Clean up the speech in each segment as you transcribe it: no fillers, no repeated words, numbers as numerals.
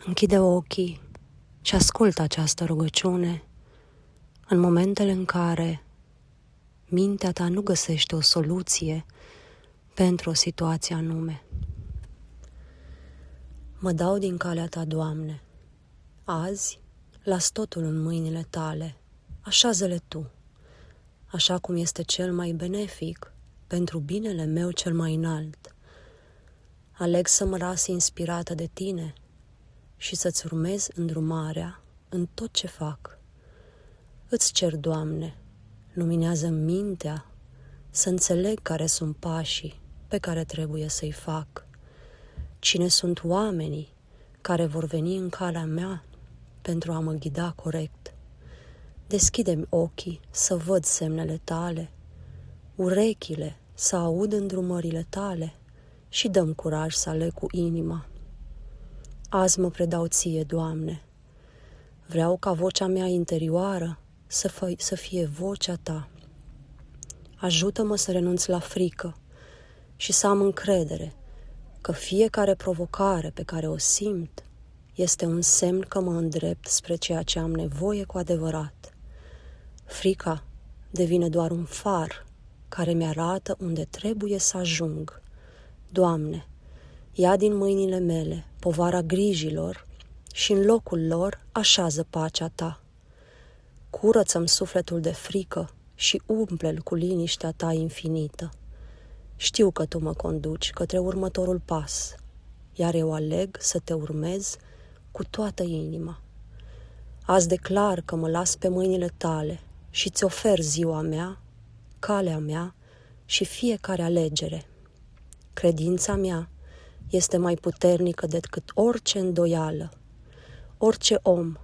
Închide ochii și ascultă această rugăciune în momentele în care mintea ta nu găsește o soluție pentru o situație anume. Mă dau din calea ta, Doamne. Azi las totul în mâinile tale. Așează-le tu, așa cum este cel mai benefic pentru binele meu cel mai înalt. Aleg să mă las inspirată de tine și să-ți urmez îndrumarea în tot ce fac. Îți cer, Doamne, luminează mintea să înțeleg care sunt pașii pe care trebuie să-i fac. Cine sunt oamenii care vor veni în calea mea pentru a mă ghida corect. Deschide-mi ochii să văd semnele tale, urechile să aud îndrumările tale și dă-mi curaj să aleg cu inima. Azi mă predau ție, Doamne. Vreau ca vocea mea interioară să fie vocea ta. Ajută-mă să renunț la frică și să am încredere că fiecare provocare pe care o simt este un semn că mă îndrept spre ceea ce am nevoie cu adevărat. Frica devine doar un far care mi-arată unde trebuie să ajung. Doamne, ia din mâinile mele povara grijilor și în locul lor așează pacea ta. Curăță-mi sufletul de frică și umple-l cu liniștea ta infinită. Știu că tu mă conduci către următorul pas, iar eu aleg să te urmez cu toată inima. Azi declar că mă las pe mâinile tale și ți ofer ziua mea, calea mea și fiecare alegere. Credința mea este mai puternică decât orice îndoială. Orice om,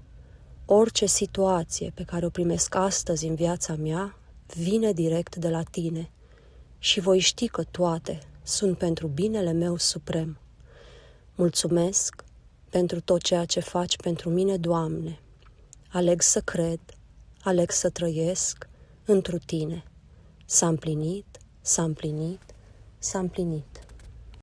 orice situație pe care o primesc astăzi în viața mea vine direct de la tine și voi ști că toate sunt pentru binele meu suprem. Mulțumesc pentru tot ceea ce faci pentru mine, Doamne. Aleg să cred, aleg să trăiesc întru tine. S-a împlinit, s-a împlinit, s-a împlinit.